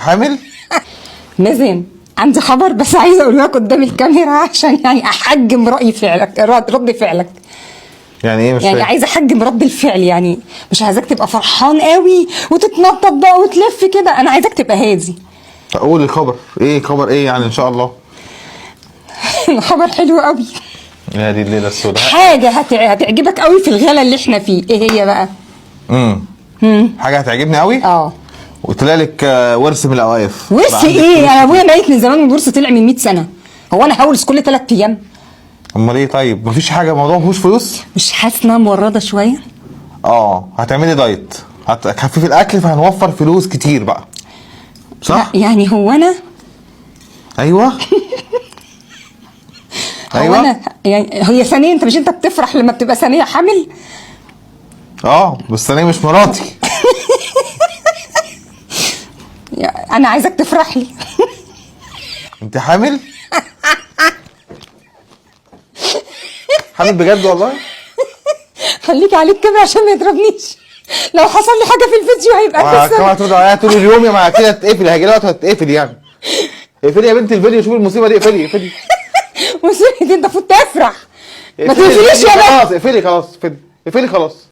حامل؟ مازن عندي خبر بس عايزه اقول لك قدام الكاميرا عشان يعني احجم راي فعلك، رد فعلك. يعني ايه؟ مش يعني فاهم. عايزه احجم رد الفعل، يعني مش عايزاك تبقى فرحان قوي وتتنطط بقى وتلف كده، انا عايزاك تبقى هادي. قول الخبر ايه؟ خبر ايه يعني ان شاء الله؟ خبر حلو قوي. يا دي الليله السوداء. حاجه هتعجبك قوي في الغلا اللي احنا فيه. ايه هي بقى؟ حاجه هتعجبني قوي. وطلع لك ورث من الاوقاف. ورث ايه؟ انا ابويا ميت من زمان والورث طلع من 100 سنه. هو انا هورث كل 3 ايام؟ امال ايه؟ طيب مفيش حاجه، الموضوع مفيهوش فلوس؟ مش حاسه انها مورده شويه؟ هتعملي دايت، هتخففي الاكل فهنوفر فلوس كتير بقى، صح؟ يعني هو انا ايوه هو انا يعني هي ثانيه، انت مش انت بتفرح لما بتبقى ثانيه حامل؟ بس انا مش مراتي. انا عايزك تفرح لي. انت حامل؟ حامل بجد والله؟ خليك عليك كده عشان ما يضربنيش، لو حصل لي حاجه في الفيديو هيبقى كمان هترد عليا طول اليوم، يا ما كده هتقفل، هيجي لي وقت هتقفل يعني. اقفلي يا بنت الفيديو، شوفي المصيبه دي، اقفلي. مصيبه دي؟ انت المفروض تفرح، ما تقفليش يا بنت. خلاص اقفلي، خلاص اقفلي خلاص.